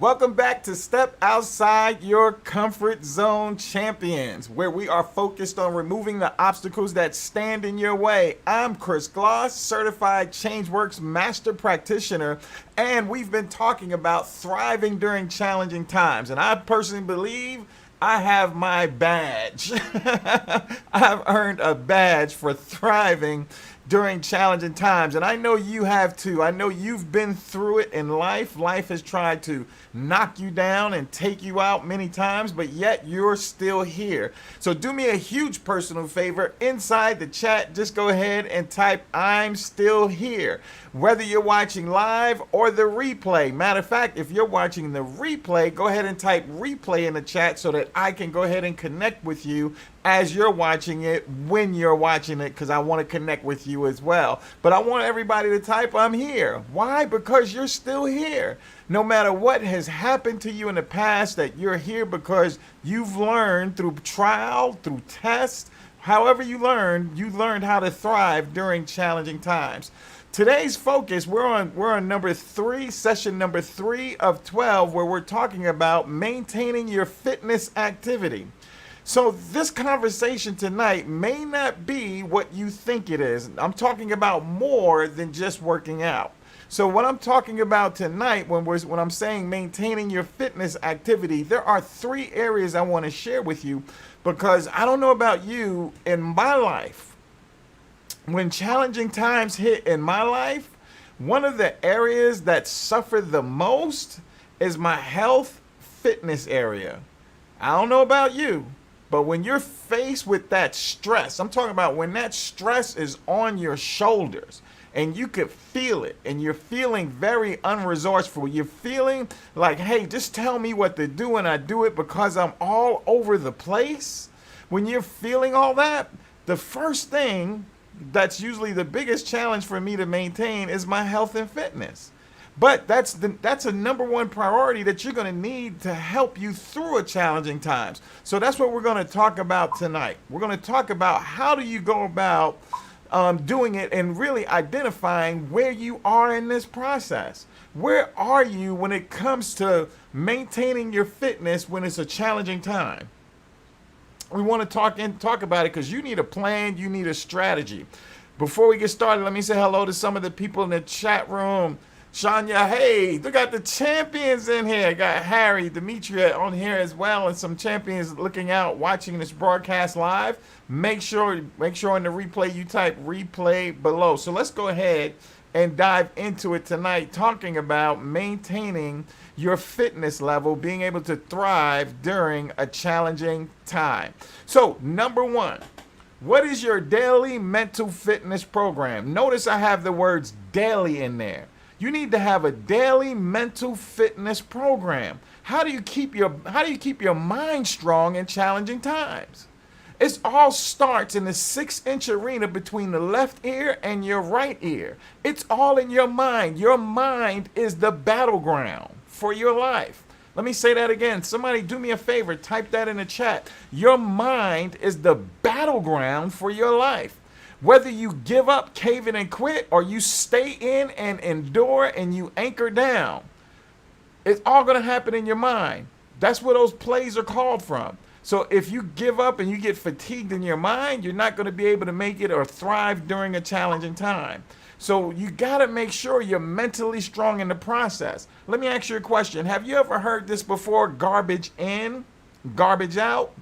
Welcome back to Step Outside Your Comfort Zone Champions, where we are focused on removing the obstacles that stand in your way. I'm Chris Gloss, certified ChangeWorks master practitioner, and we've been talking about thriving during challenging times. And I personally believe I have my badge. I've earned a badge for thriving during challenging times. And I know you have too. I know you've been through it in life. Life has tried to knock you down and take you out many times, but yet you're still here. So do me a huge personal favor. Inside the chat, just go ahead and type, "I'm still here." Whether you're watching live or the replay. Matter of fact, if you're watching the replay, go ahead and type replay in the chat so that I can go ahead and connect with you as you're watching it, when you're watching it, because I want to connect with you as well. But I want everybody to type, "I'm here." Why? Because you're still here. No matter what has happened to you in the past, that you're here because you've learned through trial, through tests, however you learned how to thrive during challenging times. Today's focus, we're on number 3, session number 3 of 12, where we're talking about maintaining your fitness activity. So this conversation tonight may not be what you think it is. I'm talking about more than just working out. So what I'm talking about tonight, when I'm saying maintaining your fitness activity, there are 3 areas I want to share with you, because I don't know about you, in my life, when challenging times hit in my life, one of the areas that suffer the most is my health fitness area. I don't know about you, but when you're faced with that stress, I'm talking about when that stress is on your shoulders and you could feel it and you're feeling very unresourceful. You're feeling like, hey, just tell me what to do and I do it because I'm all over the place. When you're feeling all that, the first thing that's usually the biggest challenge for me to maintain is my health and fitness. But that's a number one priority that you're going to need to help you through a challenging times. So that's what we're going to talk about tonight. We're going to talk about how do you go about doing it and really identifying where you are in this process. Where are you when it comes to maintaining your fitness when it's a challenging time? We want to talk about it because you need a plan, you need a strategy. Before we get started, let me say hello to some of the people in the chat room. Shania, hey, we got the champions in here. Got Harry, Demetria on here as well, and some champions looking out, watching this broadcast live. Make sure in the replay you type replay below. So let's go ahead and dive into it tonight, talking about maintaining your fitness level, being able to thrive during a challenging time. So, number 1, what is your daily mental fitness program? Notice I have the words daily in there. You need to have a daily mental fitness program. How do you keep your mind strong in challenging times? It all starts in the 6-inch arena between the left ear and your right ear. It's all in your mind. Your mind is the battleground for your life. Let me say that again. Somebody do me a favor, type that in the chat. Your mind is the battleground for your life. Whether you give up, cave in and quit, or you stay in and endure and you anchor down, it's all going to happen in your mind. That's where those plays are called from. So if you give up and you get fatigued in your mind, you're not going to be able to make it or thrive during a challenging time. So you got to make sure you're mentally strong in the process. Let me ask you a question. Have you ever heard this before? Garbage in, garbage out?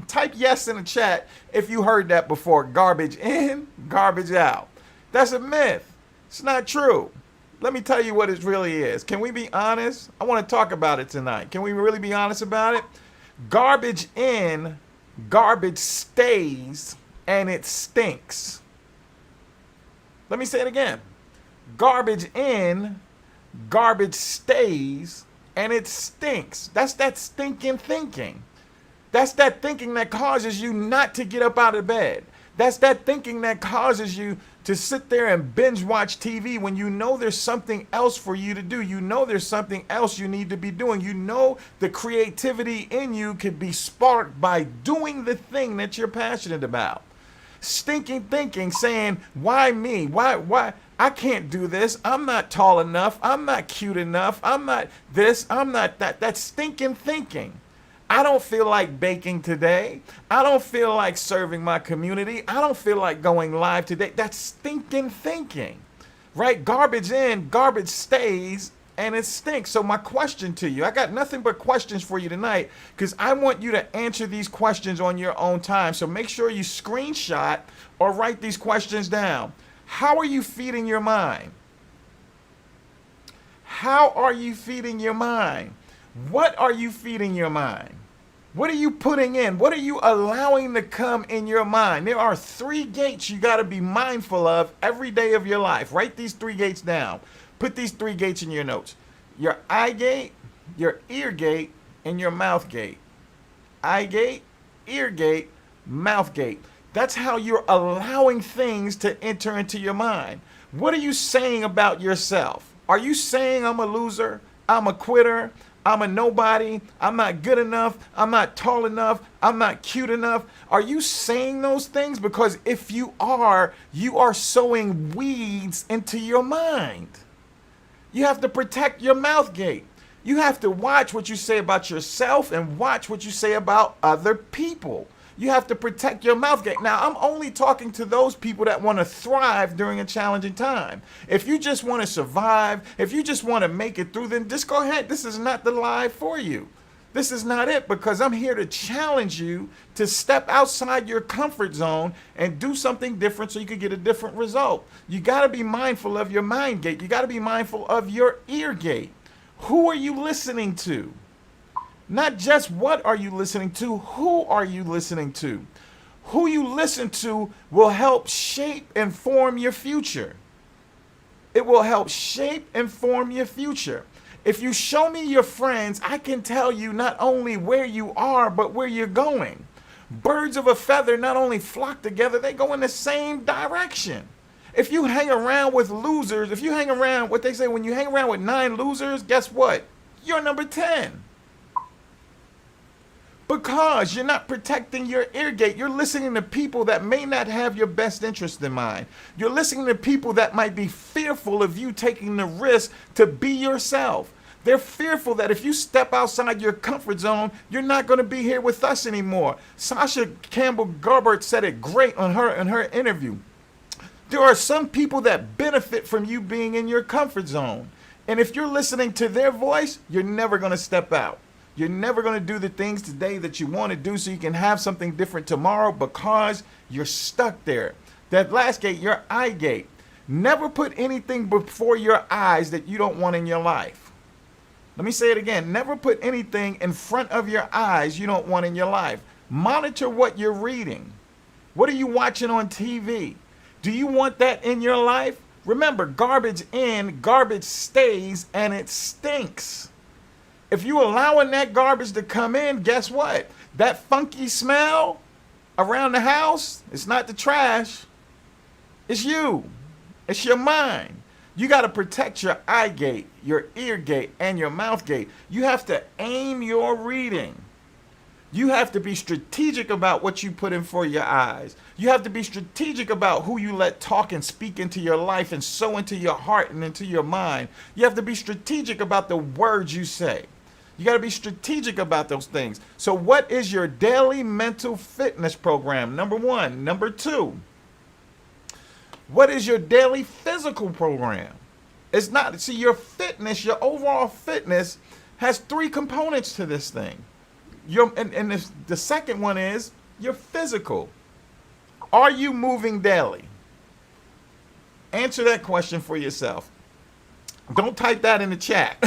Type yes in the chat if you heard that before. Garbage in, garbage out. That's a myth. It's not true. Let me tell you what it really is. Can we be honest? I want to talk about it tonight. Can we really be honest about it? Garbage in, garbage stays, and it stinks. Let me say it again. Garbage in, garbage stays, and it stinks. That's that stinking thinking. That's that thinking that causes you not to get up out of bed. That's that thinking that causes you to sit there and binge watch TV when you know there's something else for you to do. You know there's something else you need to be doing. You know the creativity in you could be sparked by doing the thing that you're passionate about. Stinking thinking, saying, why me? Why I can't do this. I'm not tall enough. I'm not cute enough. I'm not this. I'm not that. That's stinking thinking. I don't feel like baking today. I don't feel like serving my community. I don't feel like going live today. That's stinking thinking, right? Garbage in, garbage stays, and it stinks. So my question to you, I got nothing but questions for you tonight because I want you to answer these questions on your own time. So make sure you screenshot or write these questions down. How are you feeding your mind? How are you feeding your mind? What are you feeding your mind? What are you putting in? What are you allowing to come in your mind? There are 3 gates you got to be mindful of every day of your life. Write these 3 gates down. Put these 3 gates in your notes. Your eye gate, your ear gate, and your mouth gate. Eye gate, ear gate, mouth gate. That's how you're allowing things to enter into your mind. What are you saying about yourself? Are you saying I'm a loser? I'm a quitter? I'm a nobody? I'm not good enough? I'm not tall enough? I'm not cute enough? Are you saying those things? Because if you are sowing weeds into your mind. You have to protect your mouth gate. You have to watch what you say about yourself and watch what you say about other people. You have to protect your mouth gate. Now, I'm only talking to those people that want to thrive during a challenging time. If you just want to survive, if you just want to make it through, then just go ahead. This is not the live for you. This is not it, because I'm here to challenge you to step outside your comfort zone and do something different so you can get a different result. You got to be mindful of your mind gate. You got to be mindful of your ear gate. Who are you listening to? Not just what are you listening to, who are you listening to? Who you listen to will help shape and form your future. It will help shape and form your future. If you show me your friends, I can tell you not only where you are, but where you're going. Birds of a feather not only flock together, they go in the same direction. If you hang around with losers, if you hang around, what they say, when you hang around with 9 losers, guess what? You're number 10. Because you're not protecting your ear gate. You're listening to people that may not have your best interest in mind. You're listening to people that might be fearful of you taking the risk to be yourself. They're fearful that if you step outside your comfort zone, you're not going to be here with us anymore. Sasha Campbell Garbert said it great on her interview. There are some people that benefit from you being in your comfort zone. And if you're listening to their voice, you're never going to step out. You're never going to do the things today that you want to do so you can have something different tomorrow, because you're stuck there. That last gate, your eye gate. Never put anything before your eyes that you don't want in your life. Let me say it again. Never put anything in front of your eyes you don't want in your life. Monitor what you're reading. What are you watching on TV? Do you want that in your life? Remember, garbage in, garbage stays, and it stinks. If you allowing that garbage to come in, guess what? That funky smell around the house, it's not the trash. It's you. It's your mind. You got to protect your eye gate, your ear gate, and your mouth gate. You have to aim your reading. You have to be strategic about what you put in for your eyes. You have to be strategic about who you let talk and speak into your life and sow into your heart and into your mind. You have to be strategic about the words you say. You got to be strategic about those things. So what is your daily mental fitness program? Number 1. Number 2, what is your daily physical program? It's not, see, your fitness, your overall fitness has 3 components to this thing. The second one is your physical. Are you moving daily? Answer that question for yourself. Don't type that in the chat.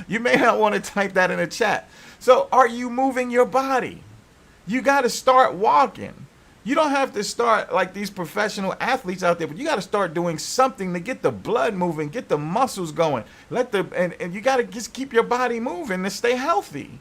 You may not want to type that in the chat. So are you moving your body? You got to start walking. You don't have to start like these professional athletes out there, but you got to start doing something to get the blood moving, get the muscles going. And you got to just keep your body moving to stay healthy.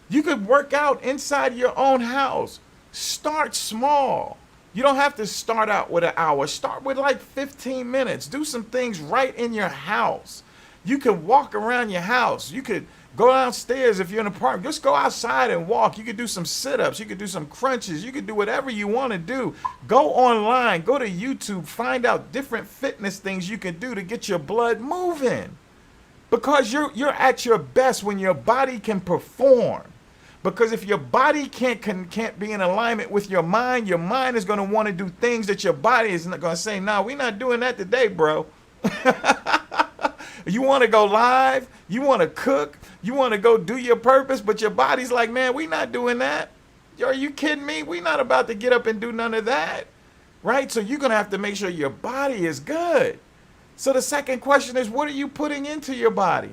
You could work out inside your own house. Start small. You don't have to start out with an hour. Start with like 15 minutes. Do some things right in your house. You could walk around your house. You could Go downstairs if you're in an apartment. Just go outside and walk. You could do some sit-ups. You could do some crunches. You could do whatever you want to do. Go online. Go to YouTube. Find out different fitness things you can do to get your blood moving. Because you're at your best when your body can perform. Because if your body can't be in alignment with your mind is going to want to do things that your body is not going to say, "No, we're not doing that today, bro." You want to go live, you want to cook, you want to go do your purpose, but your body's like, "Man, we're not doing that. Are you kidding me? We're not about to get up and do none of that." Right? So you're going to have to make sure your body is good. So the second question is, what are you putting into your body?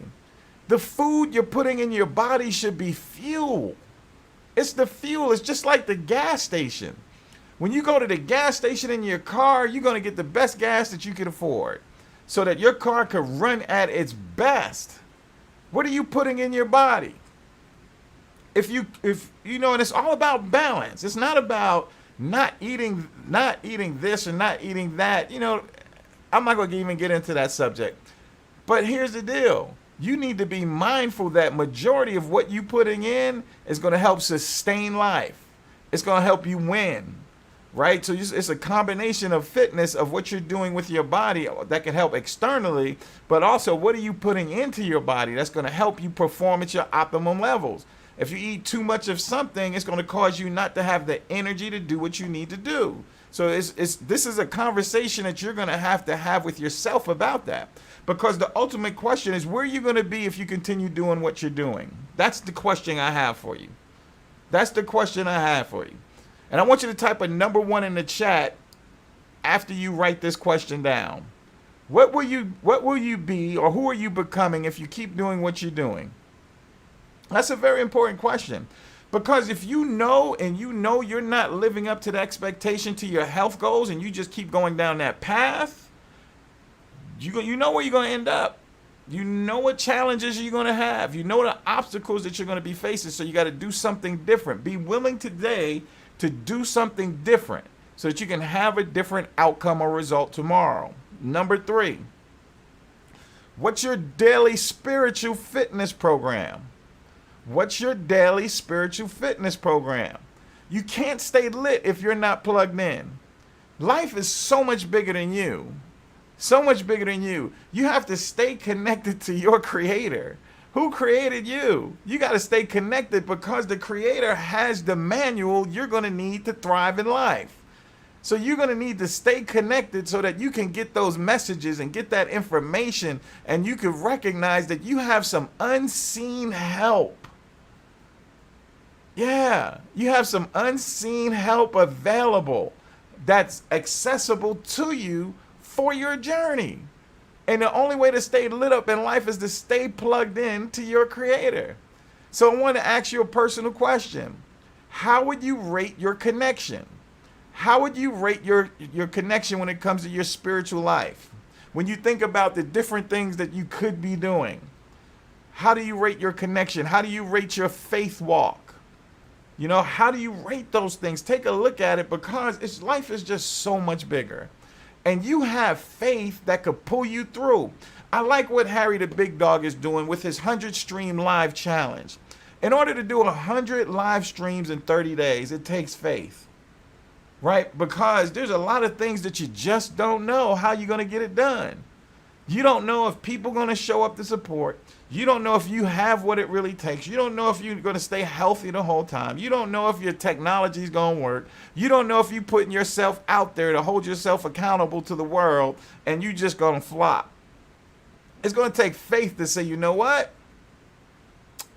The food you're putting in your body should be fuel. It's the fuel. It's just like the gas station. When you go to the gas station in your car, you're going to get the best gas that you can afford so that your car can run at its best. What are you putting in your body? If you know, and it's all about balance. It's not about not eating this or not eating that. You know, I'm not going to even get into that subject. But here's the deal. You need to be mindful that majority of what you putting in is going to help sustain life. It's going to help you win, right? So it's a combination of fitness of what you're doing with your body that can help externally, but also what are you putting into your body that's going to help you perform at your optimum levels. If you eat too much of something, it's going to cause you not to have the energy to do what you need to do. So this is a conversation that you're going to have with yourself about that. Because the ultimate question is, where are you going to be if you continue doing what you're doing? That's the question I have for you. That's the question I have for you. And I want you to type a number 1 in the chat after you write this question down. What will you be, or who are you becoming if you keep doing what you're doing? That's a very important question. Because if you know you're not living up to the expectation to your health goals and you just keep going down that path, you know where you're going to end up. You know what challenges you're going to have. You know the obstacles that you're going to be facing. So you got to do something different. Be willing today to do something different so that you can have a different outcome or result tomorrow. Number 3, what's your daily spiritual fitness program? What's your daily spiritual fitness program? You can't stay lit if you're not plugged in. Life is so much bigger than you. So much bigger than you. You have to stay connected to your creator. Who created you? You got to stay connected because the creator has the manual you're going to need to thrive in life. So you're going to need to stay connected so that you can get those messages and get that information, and you can recognize that you have some unseen help. Yeah, you have some unseen help available that's accessible to you for your journey. And the only way to stay lit up in life is to stay plugged in to your creator. So I want to ask you a personal question. How would you rate your connection? How would you rate your connection when it comes to your spiritual life? When you think about the different things that you could be doing, how do you rate your connection? How do you rate your faith walk? You know, how do you rate those things? Take a look at it, because life is just so much bigger. And you have faith that could pull you through. I like what Harry the Big Dog is doing with his 100 stream live challenge. In order to do 100 live streams in 30 days, it takes faith, right? Because there's a lot of things that you just don't know how you're going to get it done. You don't know if people are going to show up to support. You don't know if you have what it really takes. You don't know if you're going to stay healthy the whole time. You don't know if your technology is going to work. You don't know if you're putting yourself out there to hold yourself accountable to the world, and you just going to flop. It's going to take faith to say, you know what?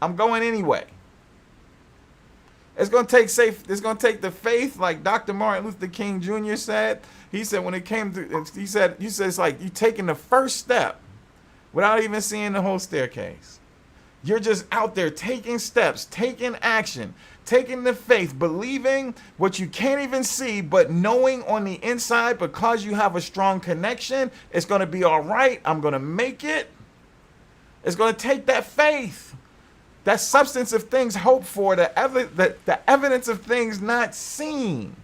I'm going anyway. It's going to take the faith, like Dr. Martin Luther King Jr. said. He said when it came to, he said it's like you taking the first step without even seeing the whole staircase. You're just out there taking steps, taking action, taking the faith, believing what you can't even see, but knowing on the inside, because you have a strong connection, it's going to be all right. I'm going to make it. It's going to take that faith, that substance of things hoped for, the evidence of things not seen.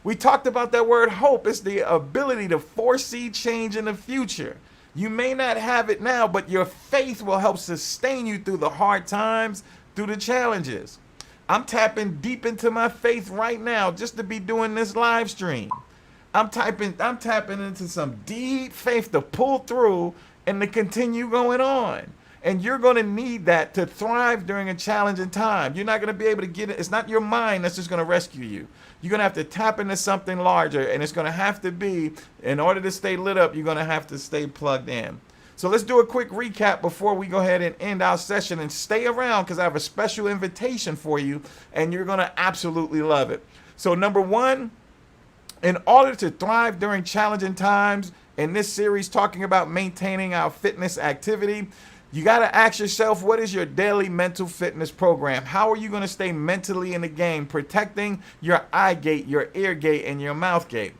We talked about that word hope. It's the ability to foresee change in the future. You may not have it now, but your faith will help sustain you through the hard times, through the challenges. I'm tapping deep into my faith right now just to be doing this live stream. I'm tapping into some deep faith to pull through and to continue going on. And you're going to need that to thrive during a challenging time. You're not going to be able to get it. It's not your mind that's just going to rescue you. You're going to have to tap into something larger, and it's going to have to be, in order to stay lit up, you're going to have to stay plugged in. So let's do a quick recap before we go ahead and end our session, and stay around because I have a special invitation for you, and you're going to absolutely love it. So number one, in order to thrive during challenging times, in this series talking about maintaining our fitness activity, you got to ask yourself, what is your daily mental fitness program? How are you going to stay mentally in the game, protecting your eye gate, your ear gate, and your mouth gate?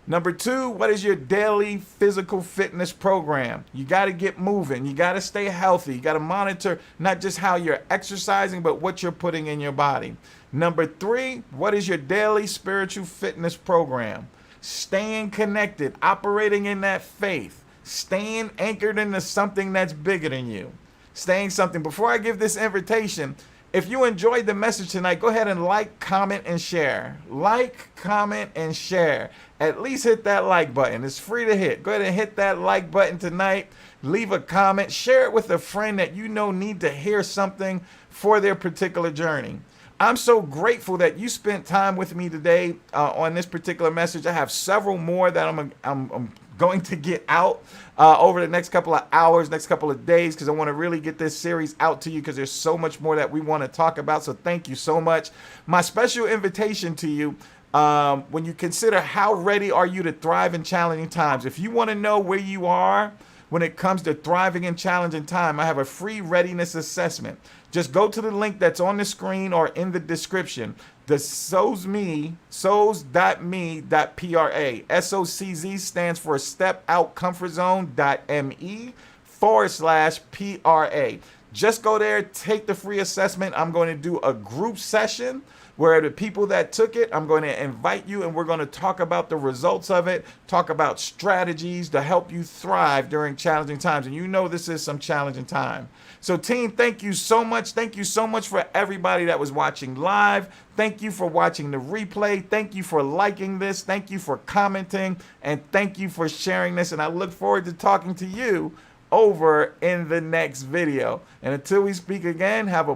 Number two, what is your daily physical fitness program? You got to get moving. You got to stay healthy. You got to monitor not just how you're exercising, but what you're putting in your body. Number three, what is your daily spiritual fitness program? Staying connected, operating in that faith. Staying anchored into something that's bigger than you. Staying something. Before I give this invitation, if you enjoyed the message tonight, go ahead and like, comment, and share. Like, comment, and share. At least hit that like button. It's free to hit. Go ahead and hit that like button tonight. Leave a comment. Share it with a friend that you know need to hear something for their particular journey. I'm so grateful that you spent time with me today on this particular message. I have several more that I'm going to get out over the next couple of hours, next couple of days, because I want to really get this series out to you because there's so much more that we want to talk about. So thank you so much. My special invitation to you, when you consider how ready are you to thrive in challenging times, if you want to know where you are when it comes to thriving in challenging time, I have a free readiness assessment. Just go to the link that's on the screen or in the description. The soz.me.pra. SOCZ stands for Step Out Comfort Zone.me/PRA. Just go there, take the free assessment. I'm going to do a group session where the people that took it, I'm going to invite you and we're going to talk about the results of it, talk about strategies to help you thrive during challenging times. And you know this is some challenging time. So team, thank you so much. Thank you so much for everybody that was watching live. Thank you for watching the replay. Thank you for liking this. Thank you for commenting. And thank you for sharing this. And I look forward to talking to you over in the next video. And until we speak again, have a